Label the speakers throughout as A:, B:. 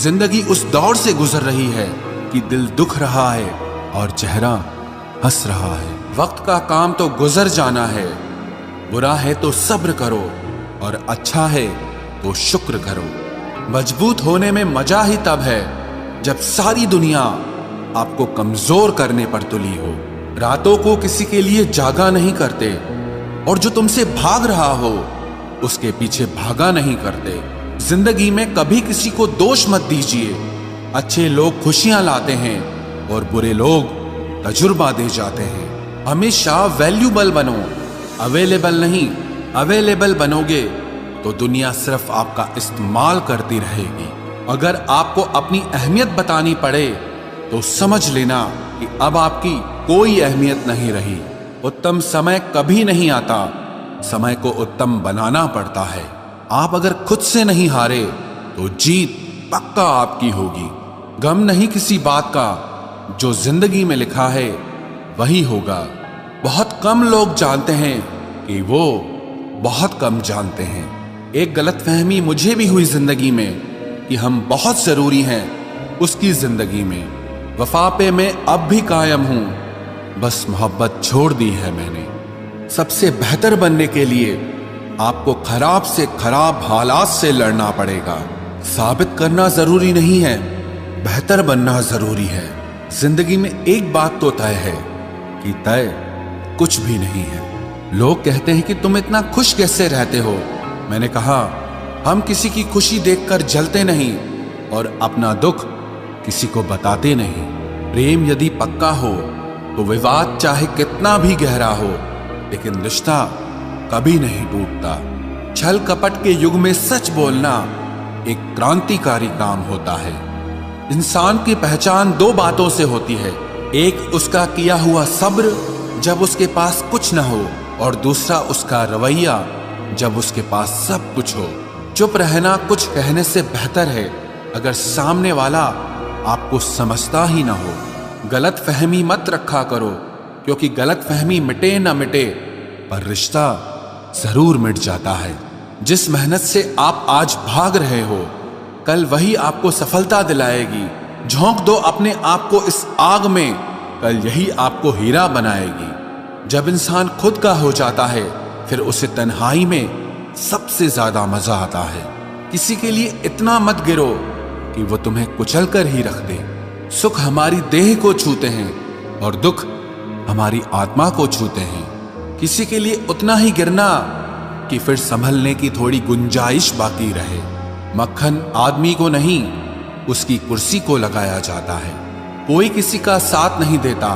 A: जिंदगी उस दौर से गुजर रही है कि दिल दुख रहा है और चेहरा हंस रहा है। वक्त का काम तो गुजर जाना है, बुरा है तो सब्र करो और अच्छा है तो शुक्र करो। मजबूत होने में मजा ही तब है जब सारी दुनिया आपको कमजोर करने पर तुली हो। रातों को किसी के लिए जागा नहीं करते और जो तुमसे भाग रहा हो उसके पीछे भागा नहीं करते। जिंदगी में कभी किसी को दोष मत दीजिए। अच्छे लोग खुशियां लाते हैं और बुरे लोग तजुर्बा दे जाते हैं। हमेशा वैल्यूबल बनो, अवेलेबल नहीं। अवेलेबल बनोगे तो दुनिया सिर्फ आपका इस्तेमाल करती रहेगी। अगर आपको अपनी अहमियत बतानी पड़े तो समझ लेना कि अब आपकी कोई अहमियत नहीं रही। उत्तम समय कभी नहीं आता, समय को उत्तम बनाना पड़ता है। आप अगर खुद से नहीं हारे तो जीत पक्का आपकी होगी। गम नहीं किसी बात का, जो जिंदगी में लिखा है वही होगा। बहुत कम लोग जानते हैं कि वो बहुत कम जानते हैं। एक गलतफहमी मुझे भी हुई जिंदगी में कि हम बहुत जरूरी हैं उसकी जिंदगी में। वफा पे मैं अब भी कायम हूं, बस मोहब्बत छोड़ दी है मैंने। सबसे बेहतर बनने के लिए आपको खराब से खराब हालात से लड़ना पड़ेगा। साबित करना जरूरी नहीं है, बेहतर बनना जरूरी है। जिंदगी में एक बात तो तय है कि तय कुछ भी नहीं है। लोग कहते हैं कि तुम इतना खुश कैसे रहते हो। मैंने कहा, हम किसी की खुशी देखकर जलते नहीं और अपना दुख किसी को बताते नहीं। प्रेम यदि पक्का हो तो विवाद चाहे कितना भी गहरा हो, लेकिन रिश्ता कभी नहीं टूटता। छल कपट के युग में सच बोलना एक क्रांतिकारी काम होता है। इंसान की पहचान दो बातों से होती है, एक उसका किया हुआ सब्र जब उसके पास कुछ न हो, और दूसरा उसका रवैया जब उसके पास सब कुछ हो। चुप रहना कुछ कहने से बेहतर है अगर सामने वाला आपको समझता ही ना हो। गलत फहमी मत रखा करो, क्योंकि गलत फहमी मिटे ना मिटे पर रिश्ता जरूर मिट जाता है। जिस मेहनत से आप आज भाग रहे हो, कल वही आपको सफलता दिलाएगी। झोंक दो अपने आप को इस आग में, कल यही आपको हीरा बनाएगी। जब इंसान खुद का हो जाता है, फिर उसे तन्हाई में सबसे ज्यादा मजा आता है। किसी के लिए इतना मत गिरो कि वो तुम्हें कुचल कर ही रख दे। सुख हमारी देह को छूते हैं और दुख हमारी आत्मा को छूते हैं। किसी के लिए उतना ही गिरना कि फिर संभलने की थोड़ी गुंजाइश बाकी रहे। मक्खन आदमी को नहीं, उसकी कुर्सी को लगाया जाता है। कोई किसी का साथ नहीं देता,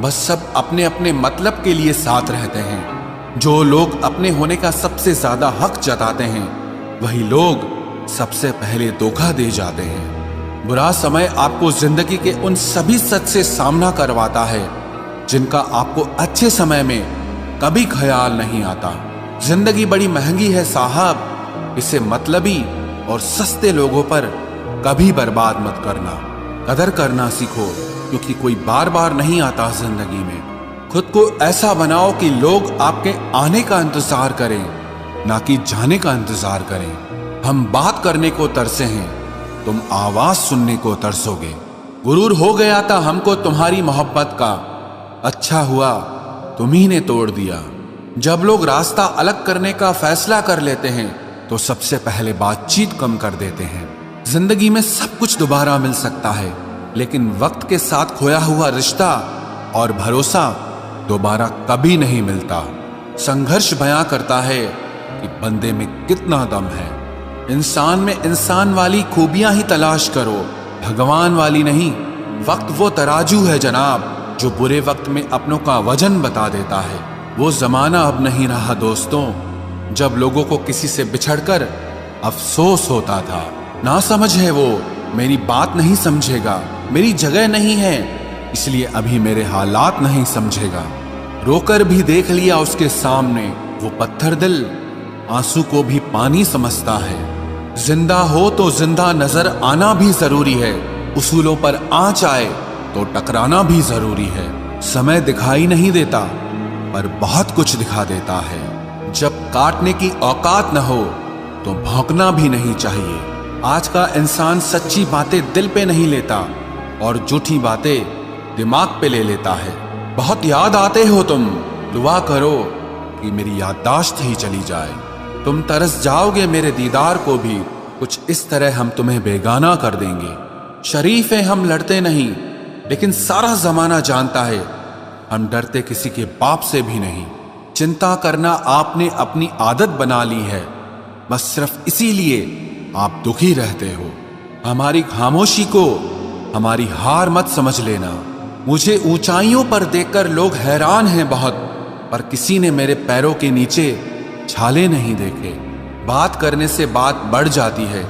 A: बस सब अपने अपने मतलब के लिए साथ रहते हैं। जो लोग अपने होने का सबसे ज्यादा हक जताते हैं, वही लोग सबसे पहले धोखा दे जाते हैं। बुरा समय आपको जिंदगी के उन सभी सच से सामना करवाता है जिनका आपको अच्छे समय में कभी ख्याल नहीं आता। जिंदगी बड़ी महंगी है साहब, इसे मतलबी और सस्ते लोगों पर कभी बर्बाद मत करना। कदर करना सीखो, क्योंकि कोई बार बार नहीं आता जिंदगी में। खुद को ऐसा बनाओ कि लोग आपके आने का इंतजार करें, ना कि जाने का इंतजार करें। हम बात करने को तरसे हैं, तुम आवाज सुनने को तरसोगे। गुरूर हो गया था हमको तुम्हारी मोहब्बत का, अच्छा हुआ तुम्ही ने तोड़ दिया। जब लोग रास्ता अलग करने का फैसला कर लेते हैं तो सबसे पहले बातचीत कम कर देते हैं। जिंदगी में सब कुछ दोबारा मिल सकता है, लेकिन वक्त के साथ खोया हुआ रिश्ता और भरोसा दोबारा कभी नहीं मिलता। संघर्ष बयां करता है कि बंदे में कितना दम है। इंसान में इंसान वाली खूबियां ही तलाश करो, भगवान वाली नहीं। वक्त वो तराजू है जनाब, जो बुरे वक्त में अपनों का वजन बता देता है। वो जमाना अब नहीं रहा दोस्तों, जब लोगों को किसी से बिछड़कर अफसोस होता था। ना समझ है वो, मेरी बात नहीं समझेगा, मेरी जगह नहीं है, इसलिए अभी मेरे हालात नहीं समझेगा। रोकर भी देख लिया उसके सामने, वो पत्थर दिल आंसू को भी पानी समझता है। जिंदा हो तो जिंदा नजर आना भी जरूरी है, उसूलों पर आंच आए तो टकराना भी जरूरी है। समय दिखाई नहीं देता, पर बहुत कुछ दिखा देता है। जब काटने की औकात न हो तो भौंकना भी नहीं चाहिए। आज का इंसान सच्ची बातें दिल पे नहीं लेता और झूठी बातें दिमाग पे ले लेता है। बहुत याद आते हो तुम, दुआ करो कि मेरी याददाश्त ही चली जाए। तुम तरस जाओगे मेरे दीदार को भी, कुछ इस तरह हम तुम्हें बेगाना कर देंगे। शरीफ हैं हम, लड़ते नहीं, लेकिन सारा जमाना जानता है हम डरते किसी के बाप से भी नहीं। चिंता करना आपने अपनी आदत बना ली है, बस सिर्फ इसीलिए आप दुखी रहते हो। हमारी खामोशी को हमारी हार मत समझ लेना। मुझे ऊंचाइयों पर देखकर लोग हैरान हैं बहुत, पर किसी ने मेरे पैरों के नीचे छाले नहीं देखे। बात करने से बात बढ़ जाती है,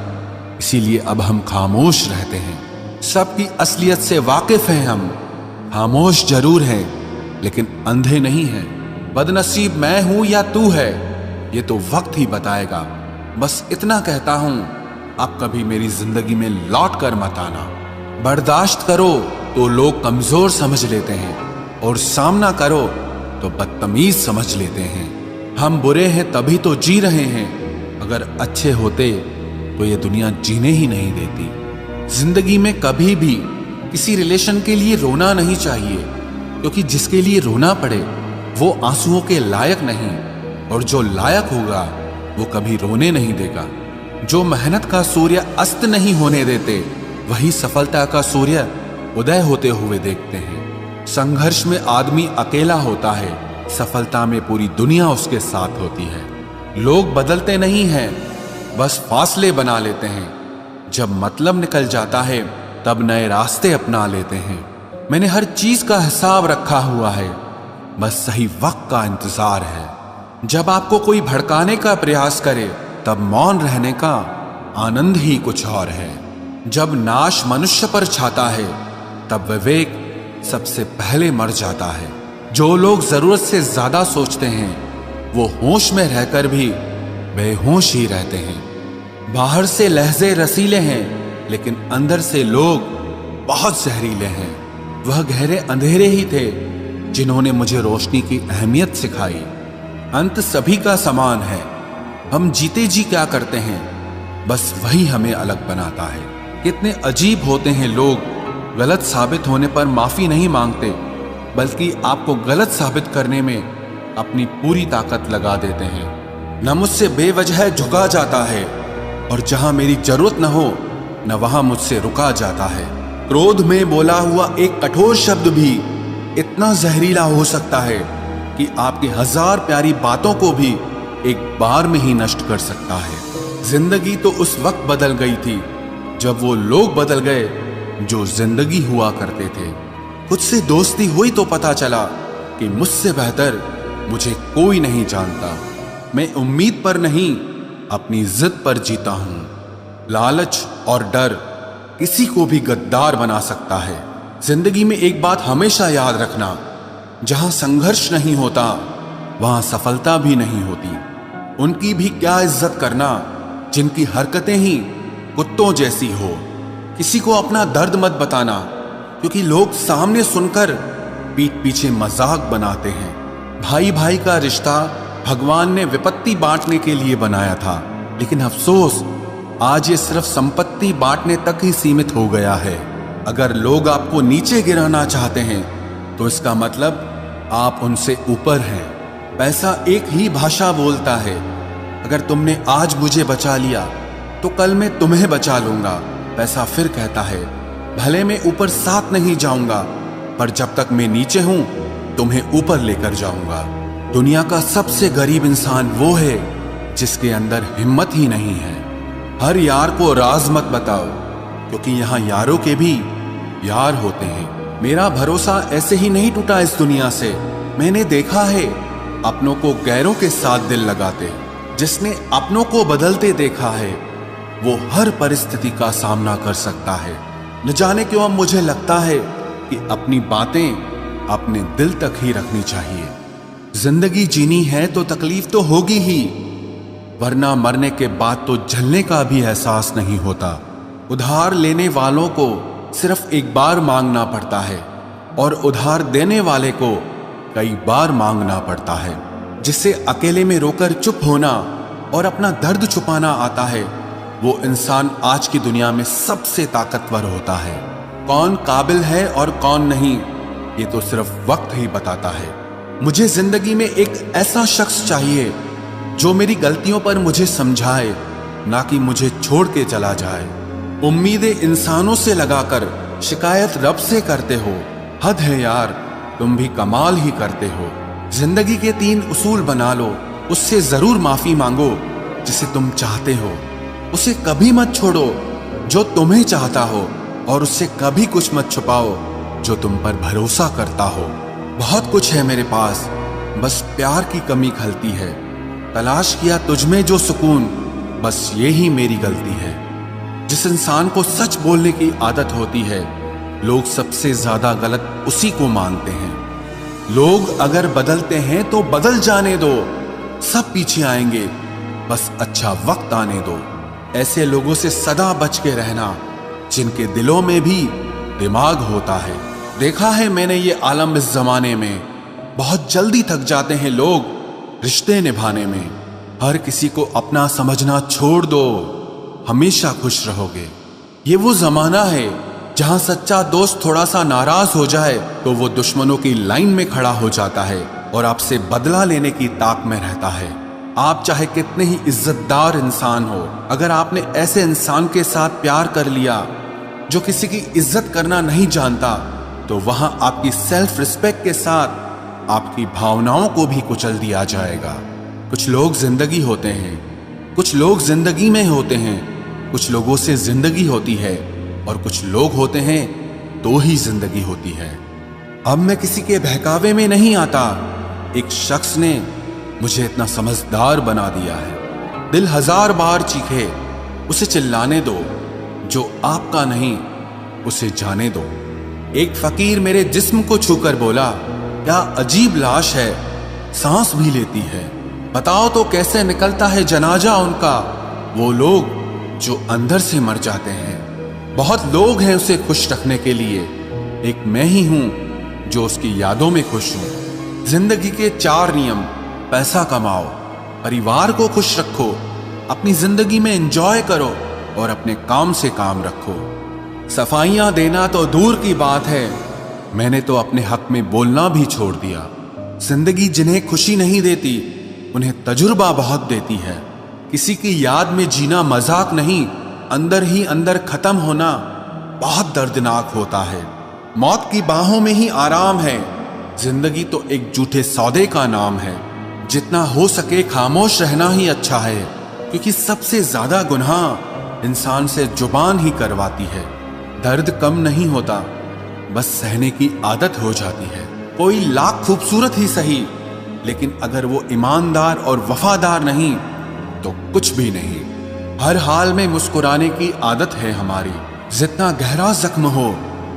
A: इसीलिए अब हम खामोश रहते हैं। सबकी असलियत से वाकिफ हैं हम, खामोश जरूर हैं लेकिन अंधे नहीं हैं। बदनसीब मैं हूं या तू है, ये तो वक्त ही बताएगा। बस इतना कहता हूं, अब कभी मेरी जिंदगी में लौट कर मत आना। बर्दाश्त करो तो लोग कमजोर समझ लेते हैं, और सामना करो तो बदतमीज समझ लेते हैं। हम बुरे हैं तभी तो जी रहे हैं, अगर अच्छे होते तो ये दुनिया जीने ही नहीं देती। जिंदगी में कभी भी किसी रिलेशन के लिए रोना नहीं चाहिए, क्योंकि जिसके लिए रोना पड़े वो आंसुओं के लायक नहीं, और जो लायक होगा वो कभी रोने नहीं देगा। जो मेहनत का सूर्य अस्त नहीं होने देते, वही सफलता का सूर्य उदय होते हुए देखते हैं। संघर्ष में आदमी अकेला होता है, सफलता में पूरी दुनिया उसके साथ होती है। लोग बदलते नहीं हैं, बस फासले बना लेते हैं। जब मतलब निकल जाता है तब नए रास्ते अपना लेते हैं। मैंने हर चीज का हिसाब रखा हुआ है, बस सही वक्त का इंतजार है। जब आपको कोई भड़काने का प्रयास करे तब मौन रहने का आनंद ही कुछ और है। जब नाश मनुष्य पर छाता है तब विवेक सबसे पहले मर जाता है। जो लोग जरूरत से ज्यादा सोचते हैं वो होश में रहकर भी बेहोश ही रहते हैं। बाहर से लहजे रसीले हैं, लेकिन अंदर से लोग बहुत जहरीले हैं। वह गहरे अंधेरे ही थे जिन्होंने मुझे रोशनी की अहमियत सिखाई। अंत सभी का समान है, हम जीते जी क्या करते हैं, बस वही हमें अलग बनाता है। कितने अजीब होते हैं लोग, गलत साबित होने पर माफी नहीं मांगते, बल्कि आपको गलत साबित करने में अपनी पूरी ताकत लगा देते हैं। न मुझसे बेवजह झुका जाता है, और जहां मेरी जरूरत न हो न वहां मुझसे रुका जाता है। क्रोध में बोला हुआ एक कठोर शब्द भी इतना जहरीला हो सकता है कि आपकी 1000 प्यारी बातों को भी एक बार में ही नष्ट कर सकता है। जिंदगी तो उस वक्त बदल गई थी जब वो लोग बदल गए जो जिंदगी हुआ करते थे। खुद से दोस्ती हुई तो पता चला कि मुझसे बेहतर मुझे कोई नहीं जानता। मैं उम्मीद पर नहीं, अपनी जिद पर जीता हूं। लालच और डर किसी को भी गद्दार बना सकता है। जिंदगी में एक बात हमेशा याद रखना, जहां संघर्ष नहीं होता वहां सफलता भी नहीं होती। उनकी भी क्या इज्जत करना जिनकी हरकतें ही कुत्तों जैसी हो। किसी को अपना दर्द मत बताना, क्योंकि लोग सामने सुनकर पीठ पीछे मजाक बनाते हैं। भाई भाई का रिश्ता भगवान ने विपत्ति बांटने के लिए बनाया था, लेकिन अफसोस आज ये सिर्फ संपत्ति बांटने तक ही सीमित हो गया है। अगर लोग आपको नीचे गिराना चाहते हैं तो इसका मतलब आप उनसे ऊपर हैं। पैसा एक ही भाषा बोलता है। अगर तुमने आज मुझे बचा लिया तो कल मैं तुम्हें बचा लूंगा। पैसा फिर कहता है, भले मैं ऊपर साथ नहीं जाऊंगा, पर जब तक मैं नीचे हूं तुम्हें ऊपर लेकर जाऊंगा। दुनिया का सबसे गरीब इंसान वो है जिसके अंदर हिम्मत ही नहीं है। हर यार को राज मत बताओ, क्योंकि यहाँ यारों के भी यार होते हैं। मेरा भरोसा ऐसे ही नहीं टूटा इस दुनिया से। मैंने देखा है अपनों को गैरों के साथ दिल लगाते। जिसने अपनों को बदलते देखा है वो हर परिस्थिति का सामना कर सकता है। न जाने क्यों अब मुझे लगता है कि अपनी बातें अपने दिल तक ही रखनी चाहिए। जिंदगी जीनी है तो तकलीफ तो होगी ही, वरना मरने के बाद तो जलने का भी एहसास नहीं होता। उधार लेने वालों को सिर्फ एक बार मांगना पड़ता है, और उधार देने वाले को कई बार मांगना पड़ता है। जिसे अकेले में रोकर चुप होना और अपना दर्द छुपाना आता है, वो इंसान आज की दुनिया में सबसे ताकतवर होता है। कौन काबिल है और कौन नहीं, ये तो सिर्फ वक्त ही बताता है। मुझे जिंदगी में एक ऐसा शख्स चाहिए जो मेरी गलतियों पर मुझे समझाए, ना कि मुझे छोड़ के चला जाए। उम्मीदें इंसानों से लगाकर शिकायत रब से करते हो। हद है यार, तुम भी कमाल ही करते हो। जिंदगी के 3 उसूल बना लो, उससे जरूर माफी मांगो जिसे तुम चाहते हो। उसे कभी मत छोड़ो जो तुम्हें चाहता हो, और उससे कभी कुछ मत छुपाओ जो तुम पर भरोसा करता हो। बहुत कुछ है मेरे पास, बस प्यार की कमी खलती है। तलाश किया तुझमें जो सुकून, बस ये ही मेरी गलती है। जिस इंसान को सच बोलने की आदत होती है, लोग सबसे ज्यादा गलत उसी को मानते हैं। लोग अगर बदलते हैं तो बदल जाने दो, सब पीछे आएंगे, बस अच्छा वक्त आने दो। ऐसे लोगों से सदा बच के रहना जिनके दिलों में भी दिमाग होता है। देखा है मैंने ये आलम इस जमाने में, बहुत जल्दी थक जाते हैं लोग रिश्ते निभाने में। हर किसी को अपना समझना छोड़ दो, हमेशा खुश रहोगे। ये वो जमाना है जहां सच्चा दोस्त थोड़ा सा नाराज हो जाए तो वो दुश्मनों की लाइन में खड़ा हो जाता है और आपसे बदला लेने की ताक में रहता है। आप चाहे कितने ही इज्जतदार इंसान हो, अगर आपने ऐसे इंसान के साथ प्यार कर लिया जो किसी की इज्जत करना नहीं जानता, तो वहां आपकी सेल्फ रिस्पेक्ट के साथ आपकी भावनाओं को भी कुचल दिया जाएगा। कुछ लोग जिंदगी होते हैं, कुछ लोग जिंदगी में होते हैं, कुछ लोगों से जिंदगी होती है, और कुछ लोग होते हैं तो ही जिंदगी होती है। अब मैं किसी के बहकावे में नहीं आता। एक शख्स ने मुझे इतना समझदार बना दिया है। दिल 1000 बार चीखे, उसे चिल्लाने दो। जो आपका नहीं, उसे जाने दो। एक फकीर मेरे जिस्म को छूकर बोला, क्या अजीब लाश है, सांस भी लेती है। बताओ तो कैसे निकलता है जनाजा उनका, वो लोग जो अंदर से मर जाते हैं। बहुत लोग हैं उसे खुश रखने के लिए, एक मैं ही हूं जो उसकी यादों में खुश हूं। जिंदगी के 4 नियम: पैसा कमाओ, परिवार को खुश रखो, अपनी जिंदगी में एंजॉय करो और अपने काम से काम रखो। सफाइयां देना तो दूर की बात है, मैंने तो अपने हक में बोलना भी छोड़ दिया। जिंदगी जिन्हें खुशी नहीं देती, उन्हें तजुर्बा बहुत देती है। किसी की याद में जीना मजाक नहीं, अंदर ही अंदर खत्म होना बहुत दर्दनाक होता है। मौत की बाहों में ही आराम है। जिंदगी तो एक झूठे सौदे का नाम है। जितना हो सके खामोश रहना ही अच्छा है, क्योंकि सबसे ज्यादा गुनाह इंसान से जुबान ही करवाती है। दर्द कम नहीं होता, बस सहने की आदत हो जाती है। कोई लाख खूबसूरत ही सही, लेकिन अगर वो ईमानदार और वफादार नहीं तो कुछ भी नहीं। हर हाल में मुस्कुराने की आदत है हमारी। जितना गहरा जख्म हो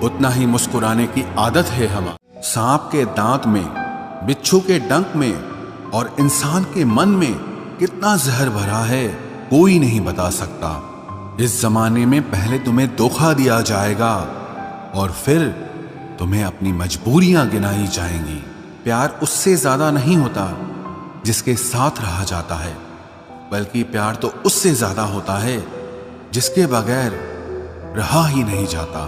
A: उतना ही मुस्कुराने की आदत है हमारी। सांप के दांत में, बिच्छू के डंक में और इंसान के मन में कितना जहर भरा है, कोई नहीं बता सकता। इस जमाने में पहले तुम्हें धोखा दिया जाएगा और फिर तुम्हें अपनी मजबूरियां गिनाई जाएंगी। प्यार उससे ज्यादा नहीं होता जिसके साथ रहा जाता है, बल्कि प्यार तो उससे ज्यादा होता है जिसके बगैर रहा ही नहीं जाता।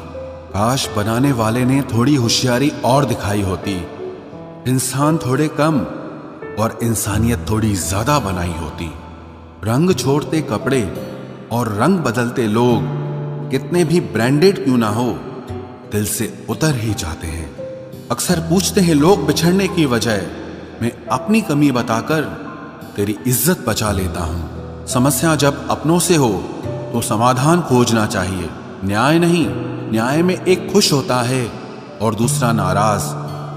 A: काश बनाने वाले ने थोड़ी होशियारी और दिखाई होती, इंसान थोड़े कम और इंसानियत थोड़ी ज्यादा बनाई होती। रंग छोड़ते कपड़े और रंग बदलते लोग कितने भी ब्रांडेड क्यों ना हो, दिल से उतर ही जाते हैं। अक्सर पूछते हैं लोग बिछड़ने की वजह, मैं अपनी कमी बताकर तेरी इज्जत बचा लेता हूं। समस्या जब अपनों से हो तो समाधान खोजना चाहिए, न्याय नहीं। न्याय में एक खुश होता है और दूसरा नाराज,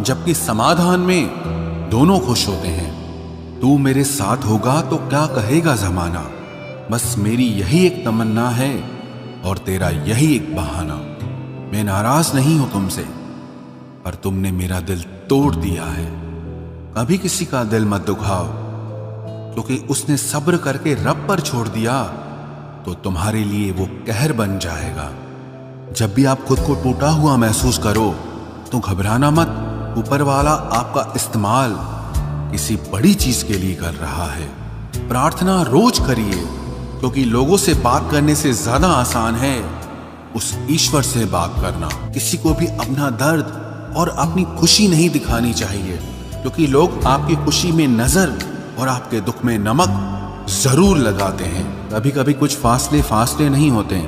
A: जबकि समाधान में दोनों खुश होते हैं। तू मेरे साथ होगा तो क्या कहेगा जमाना, बस मेरी यही एक तमन्ना है और तेरा यही एक बहाना। मैं नाराज नहीं हूं तुमसे, पर तुमने मेरा दिल तोड़ दिया है। कभी किसी का दिल मत दुखाओ, क्योंकि उसने सब्र करके रब पर छोड़ दिया तो तुम्हारे लिए वो कहर बन जाएगा। जब भी आप खुद को टूटा हुआ महसूस करो तो घबराना मत, ऊपर वाला आपका इस्तेमाल किसी बड़ी चीज के लिए कर रहा है। प्रार्थना रोज करिए, क्योंकि लोगों से बात करने से ज्यादा आसान है उस ईश्वर से बात करना। किसी को भी अपना दर्द और अपनी खुशी नहीं दिखानी चाहिए, क्योंकि लोग आपकी खुशी में नजर और आपके दुख में नमक जरूर लगाते हैं। कभी कभी कुछ फासले नहीं होते,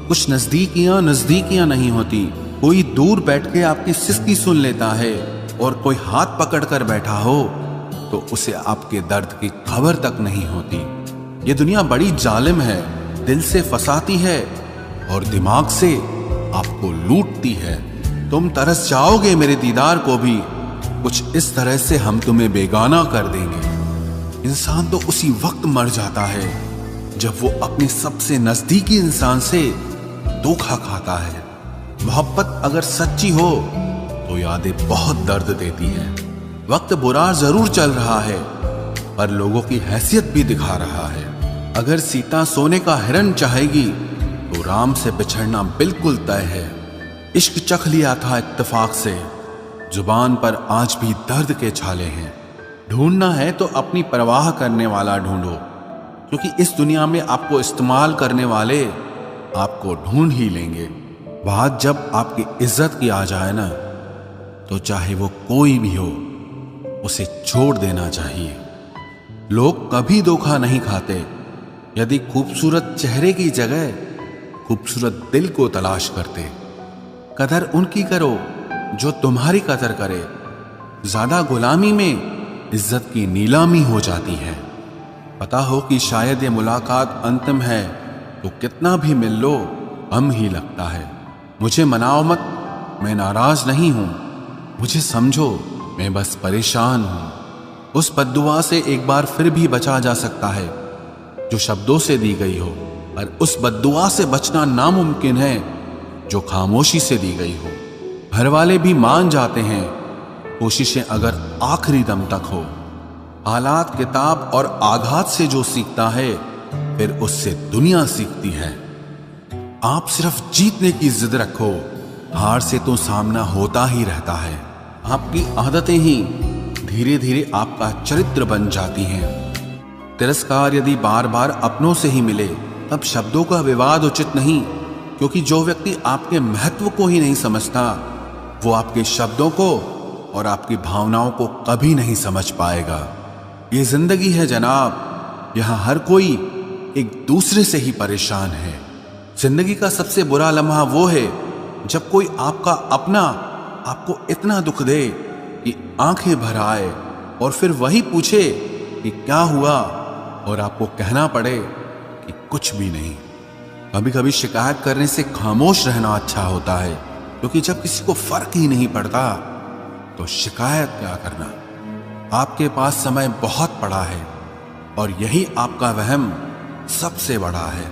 A: कुछ नजदीकियां नहीं होती। कोई दूर बैठ के आपकी सिसकी सुन लेता है और कोई हाथ पकड़ कर बैठा हो तो उसे आपके दर्द की खबर तक नहीं होती। ये दुनिया बड़ी जालिम है, दिल से फंसाती है और दिमाग से आपको लूटती है। तुम तरस जाओगे मेरे दीदार को भी, कुछ इस तरह से हम तुम्हें बेगाना कर देंगे। इंसान तो उसी वक्त मर जाता है जब वो अपने सबसे नजदीकी इंसान से धोखा खाता है। मोहब्बत अगर सच्ची हो तो यादें बहुत दर्द देती हैं। वक्त बुरा जरूर चल रहा है पर लोगों की हैसियत भी दिखा रहा है। अगर सीता सोने का हिरण चाहेगी तो राम से बिछड़ना बिल्कुल तय है। इश्क चख लिया था इत्तेफाक से, जुबान पर आज भी दर्द के छाले हैं। ढूंढना है तो अपनी परवाह करने वाला ढूंढो, क्योंकि इस दुनिया में आपको इस्तेमाल करने वाले आपको ढूंढ ही लेंगे। बात जब आपकी इज्जत की आ जाए ना, तो चाहे वो कोई भी हो उसे छोड़ देना चाहिए। लोग कभी धोखा नहीं खाते यदि खूबसूरत चेहरे की जगह खूबसूरत दिल को तलाश करते। कदर उनकी करो जो तुम्हारी कदर करे। ज्यादा गुलामी में इज्जत की नीलामी हो जाती है। पता हो कि शायद ये मुलाकात अंतिम है तो कितना भी मिल लो गम ही लगता है। मुझे मनाओ मत, मैं नाराज नहीं हूं। मुझे समझो, मैं बस परेशान हूं। उस बद्दुआ से एक बार फिर भी बचा जा सकता है जो शब्दों से दी गई हो, पर उस बद्दुआ से बचना नामुमकिन है जो खामोशी से दी गई हो। घर वाले भी मान जाते हैं, कोशिशें अगर आखिरी दम तक हो। हालात, किताब और आघात से जो सीखता है फिर उससे दुनिया सीखती है। आप सिर्फ जीतने की जिद रखो, हार से तो सामना होता ही रहता है। आपकी आदतें ही धीरे धीरे आपका चरित्र बन जाती हैं। तिरस्कार यदि बार बार अपनों से ही मिले तब शब्दों का विवाद उचित नहीं, क्योंकि जो व्यक्ति आपके महत्व को ही नहीं समझता वो आपके शब्दों को और आपकी भावनाओं को कभी नहीं समझ पाएगा। ये जिंदगी है जनाब, यहाँ हर कोई एक दूसरे से ही परेशान है। जिंदगी का सबसे बुरा लम्हा वो है जब कोई आपका अपना आपको इतना दुख दे कि आंखें भर आए और फिर वही पूछे कि क्या हुआ और आपको कहना पड़े कि कुछ भी नहीं। कभी कभी शिकायत करने से खामोश रहना अच्छा होता है, क्योंकि जब किसी को फर्क ही नहीं पड़ता तो शिकायत क्या करना। आपके पास समय बहुत पड़ा है और यही आपका वहम सबसे बड़ा है।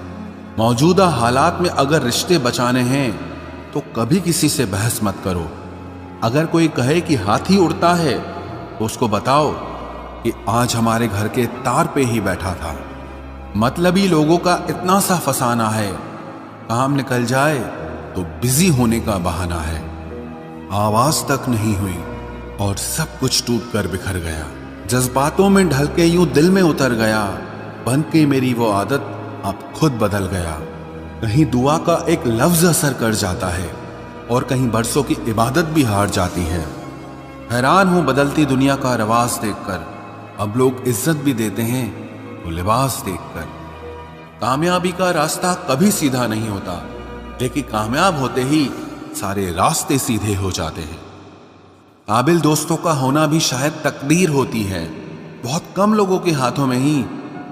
A: मौजूदा हालात में अगर रिश्ते बचाने हैं तो कभी किसी से बहस मत करो। अगर कोई कहे कि हाथी उड़ता है तो उसको बताओ कि आज हमारे घर के तार पे ही बैठा था। मतलबी लोगों का इतना सा फसाना है, काम निकल जाए तो बिजी होने का बहाना है। आवाज तक नहीं हुई और सब कुछ टूट कर बिखर गया। जज्बातों में ढल के यूं दिल में उतर गया, बन के मेरी वो आदत अब खुद बदल गया। कहीं दुआ का एक लफ्ज असर कर जाता है और कहीं बरसों की इबादत भी हार जाती है। हैरान हूं बदलती दुनिया का रवाज देखकर। अब लोग इज्जत भी देते हैं तो लिबास देखकर। कामयाबी का रास्ता कभी सीधा नहीं होता, लेकिन कामयाब होते ही सारे रास्ते सीधे हो जाते हैं। काबिल दोस्तों का होना भी शायद तकदीर होती है। बहुत कम लोगों के हाथों में ही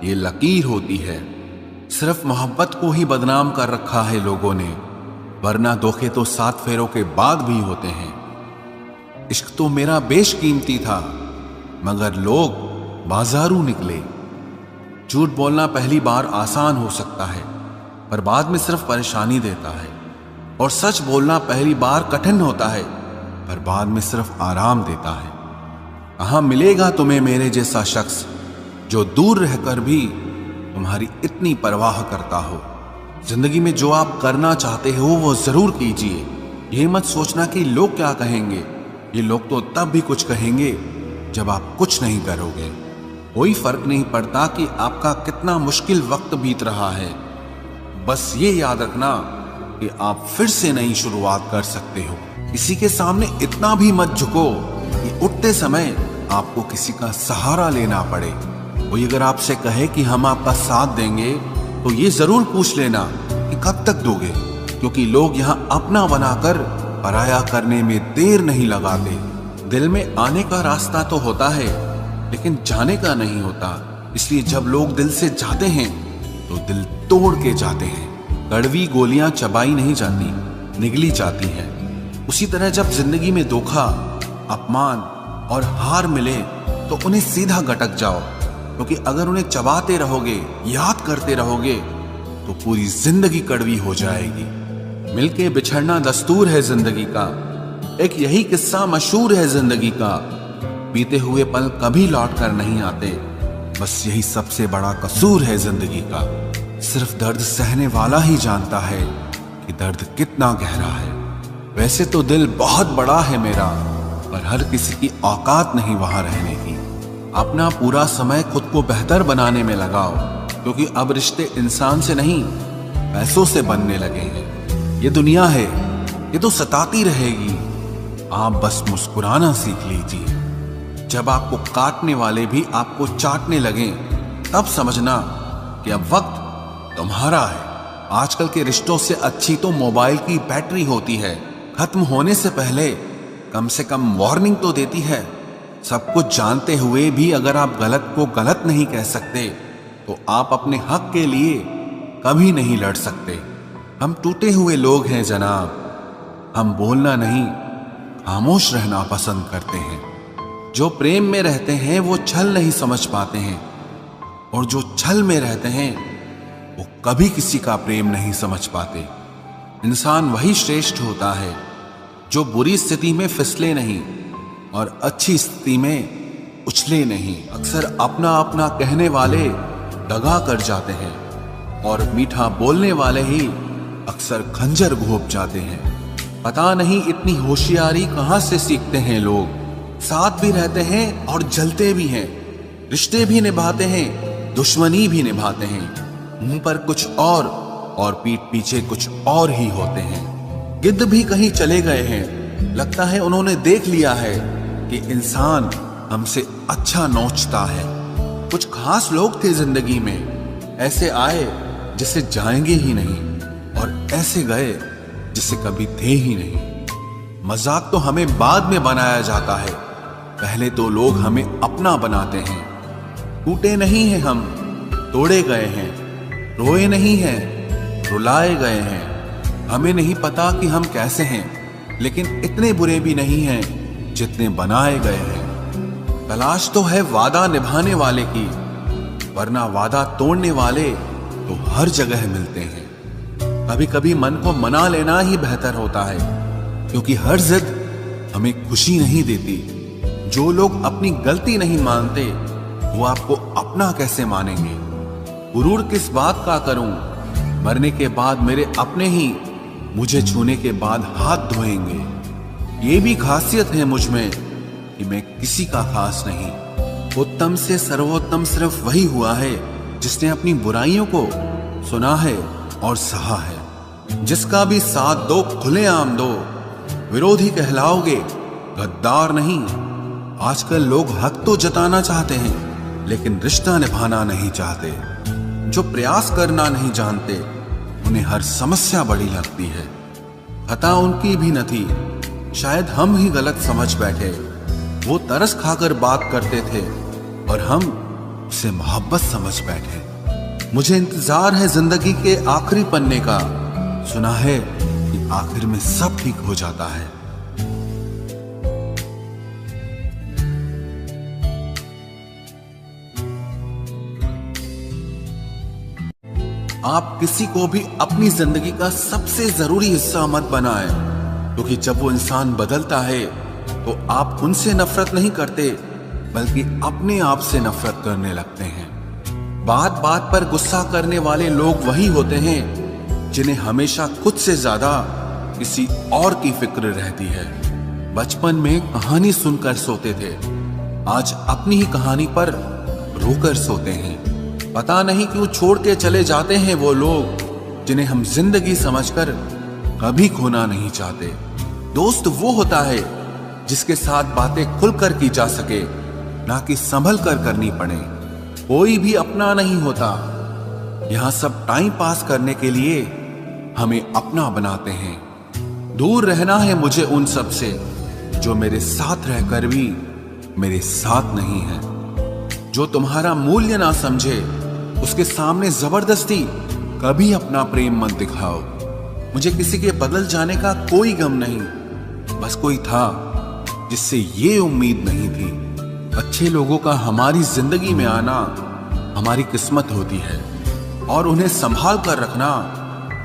A: ये लकीर होती है। सिर्फ मोहब्बत को ही बदनाम कर रखा है लोगों ने, वरना धोखे तो 7 फेरों के बाद भी होते हैं। इश्क तो मेरा बेशकीमती था, मगर लोग बाजारू निकले। झूठ बोलना पहली बार आसान हो सकता है, पर बाद में सिर्फ परेशानी देता है। और सच बोलना पहली बार कठिन होता है, पर बाद में सिर्फ आराम देता है। कहाँ मिलेगा तुम्हें मेरे जैसा शख्स जो दूर रहकर भी तुम्हारी इतनी परवाह करता हो। जिंदगी में जो आप करना चाहते हो वो जरूर कीजिए। ये मत सोचना कि लोग क्या कहेंगे। ये लोग तो तब भी कुछ कहेंगे जब आप कुछ नहीं करोगे। कोई फर्क नहीं पड़ता कि आपका कितना मुश्किल वक्त बीत रहा है। बस ये याद रखना कि आप फिर से नई शुरुआत कर सकते हो। किसी के सामने इतना भी मत झुको कि उठते समय आपको किसी का सहारा लेना पड़े। कोई अगर आपसे कहे कि हम आपका साथ देंगे तो ये जरूर पूछ लेना कि कब तक दोगे, क्योंकि लोग यहाँ अपना बनाकर पराया करने में देर नहीं लगाते। दिल में आने का रास्ता तो होता है लेकिन जाने का नहीं होता, इसलिए जब लोग दिल से जाते हैं तो दिल तोड़ के जाते हैं। कड़वी गोलियां चबाई नहीं जाती, निगली जाती हैं। उसी तरह जब जिंदगी में धोखा, अपमान और हार मिले तो उन्हें सीधा गटक जाओ, क्योंकि अगर उन्हें चबाते रहोगे, याद करते रहोगे तो पूरी जिंदगी कड़वी हो जाएगी। मिलके बिछड़ना दस्तूर है जिंदगी का, एक यही किस्सा मशहूर है जिंदगी का। बीते हुए पल कभी लौट कर नहीं आते, बस यही सबसे बड़ा कसूर है जिंदगी का। सिर्फ दर्द सहने वाला ही जानता है कि दर्द कितना गहरा है। वैसे तो दिल बहुत बड़ा है मेरा, पर हर किसी की औकात नहीं वहां रहने की। अपना पूरा समय खुद को बेहतर बनाने में लगाओ, क्योंकि अब रिश्ते इंसान से नहीं पैसों से बनने लगे हैं। ये दुनिया है, ये तो सताती रहेगी। आप बस मुस्कुराना सीख लीजिए। जब आपको काटने वाले भी आपको चाटने लगे तब समझना कि अब वक्त तुम्हारा है। आजकल के रिश्तों से अच्छी तो मोबाइल की बैटरी होती है, खत्म होने से पहले कम से कम वार्निंग तो देती है। सब कुछ जानते हुए भी अगर आप गलत को गलत नहीं कह सकते तो आप अपने हक के लिए कभी नहीं लड़ सकते। हम टूटे हुए लोग हैं जनाब, हम बोलना नहीं खामोश रहना पसंद करते हैं। जो प्रेम में रहते हैं वो छल नहीं समझ पाते हैं, और जो छल में रहते हैं वो कभी किसी का प्रेम नहीं समझ पाते। इंसान वही श्रेष्ठ होता है जो बुरी स्थिति में फिसले नहीं और अच्छी स्थिति में उछले नहीं। अक्सर अपना अपना कहने वाले दगा कर जाते हैं, और मीठा बोलने वाले ही अक्सर खंजर घोंप जाते हैं। पता नहीं इतनी होशियारी कहां से सीखते हैं लोग। साथ भी रहते हैं और जलते भी हैं, रिश्ते भी निभाते हैं, दुश्मनी भी निभाते हैं। मुंह पर कुछ और पीठ पीछे कुछ और ही होते हैं। गिद्ध भी कहीं चले गए हैं, लगता है उन्होंने देख लिया है कि इंसान हमसे अच्छा नोचता है। कुछ खास लोग थे जिंदगी में, ऐसे आए जिसे जाएंगे ही नहीं, और ऐसे गए जिसे कभी थे ही नहीं। मजाक तो हमें बाद में बनाया जाता है, पहले तो लोग हमें अपना बनाते हैं। टूटे नहीं हैं हम, तोड़े गए हैं। रोए नहीं हैं, रुलाए गए हैं। हमें नहीं पता कि हम कैसे हैं, लेकिन इतने बुरे भी नहीं हैं जितने बनाए गए हैं। तलाश तो है वादा निभाने वाले की, वरना वादा तोड़ने वाले तो हर जगह मिलते हैं। कभी कभी मन को मना लेना ही बेहतर होता है, क्योंकि हर जिद हमें खुशी नहीं देती। जो लोग अपनी गलती नहीं मानते वो आपको अपना कैसे मानेंगे। गुरूर किस बात का करूं, मरने के बाद मेरे अपने ही मुझे छूने के बाद हाथ धोएंगे। ये भी खासियत है मुझ में कि मैं किसी का खास नहीं। उत्तम से सर्वोत्तम सिर्फ वही हुआ है जिसने अपनी बुराइयों को सुना है और सहा है। जिसका भी साथ दो खुलेआम दो, विरोधी कहलाओगे गद्दार नहीं। आजकल लोग हक तो जताना चाहते हैं लेकिन रिश्ता निभाना नहीं चाहते। जो प्रयास करना नहीं जानते उन्हें हर समस्या बड़ी लगती है। खता उनकी भी न थी, शायद हम ही गलत समझ बैठे। वो तरस खाकर बात करते थे और हम उसे मोहब्बत समझ बैठे। मुझे इंतजार है जिंदगी के आखिरी पन्ने का, सुना है कि आखिर में सब ठीक हो जाता है। आप किसी को भी अपनी जिंदगी का सबसे जरूरी हिस्सा मत बनाएं, क्योंकि जब वो इंसान बदलता है तो आप उनसे नफरत नहीं करते बल्कि अपने आप से नफरत करने लगते हैं। बात बात पर गुस्सा करने वाले लोग वही होते हैं जिन्हें हमेशा खुद से ज्यादा किसी और की फिक्र रहती है। बचपन में कहानी सुनकर सोते थे, आज अपनी ही कहानी पर रोकर सोते हैं। पता नहीं क्यों छोड़ के चले जाते हैं वो लोग जिन्हें हम जिंदगी समझकर कभी खोना नहीं चाहते। दोस्त वो होता है जिसके साथ बातें खुलकर की जा सके, ना कि संभल कर करनी पड़े। कोई भी अपना नहीं होता, यहाँ सब टाइम पास करने के लिए हमें अपना बनाते हैं। दूर रहना है मुझे उन सब से जो मेरे साथ रहकर भी मेरे साथ नहीं है। जो तुम्हारा मूल्य ना समझे उसके सामने जबरदस्ती कभी अपना प्रेम मत दिखाओ। मुझे किसी के बदल जाने का कोई गम नहीं, बस कोई था जिससे ये उम्मीद नहीं थी। अच्छे लोगों का हमारी जिंदगी में आना हमारी किस्मत होती है और उन्हें संभाल कर रखना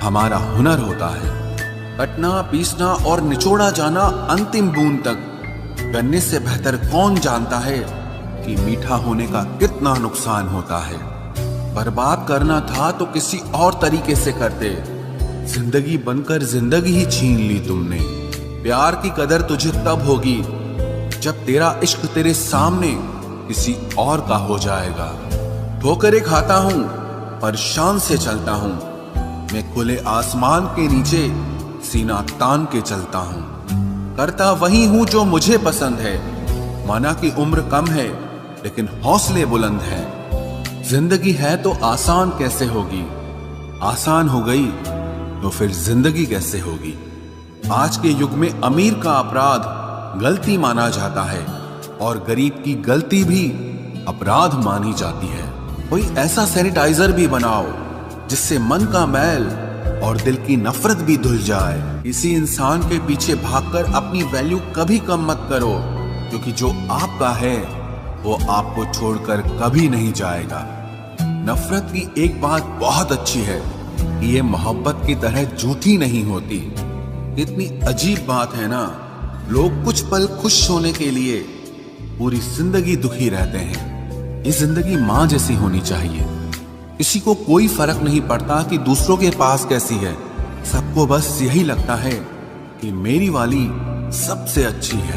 A: हमारा हुनर होता है। कटना, पीसना और निचोड़ा जाना अंतिम बूंद तक करने से बेहतर कौन जानता है कि मीठा होने का कितना नुकसान होता है। बर्बाद करना था तो किसी और तरीके से करते। जिंदगी बनकर जिंदगी ही छीन ली तुमने। प्यार की कदर तुझे तब होगी जब तेरा इश्क तेरे सामने किसी और का हो जाएगा। ठोकरें खाता हूं पर शान से चलता हूं। मैं खुले आसमान के नीचे सीना तान के चलता हूं। करता वही हूं जो मुझे पसंद है। माना कि उम्र कम है लेकिन हौसले बुलंद हैं। जिंदगी है तो आसान कैसे होगी, आसान हो गई तो फिर जिंदगी कैसे होगी। आज के युग में अमीर का अपराध गलती माना जाता है और गरीब की गलती भी अपराध मानी जाती है। कोई ऐसा सैनिटाइजर भी बनाओ जिससे मन का मैल और दिल की नफरत भी धुल जाए। किसी इंसान के पीछे भागकर अपनी वैल्यू कभी कम मत करो, क्योंकि जो आपका है वो आपको छोड़कर कभी नहीं जाएगा। नफरत की एक बात बहुत अच्छी है कि ये मोहब्बत की तरह झूठी नहीं होती। इतनी अजीब बात है ना, लोग कुछ पल खुश होने के लिए पूरी जिंदगी दुखी रहते हैं। ये जिंदगी माँ जैसी होनी चाहिए। किसी को कोई फर्क नहीं पड़ता कि दूसरों के पास कैसी है। सबको बस यही लगता है कि मेरी वाली सबसे अच्छी है।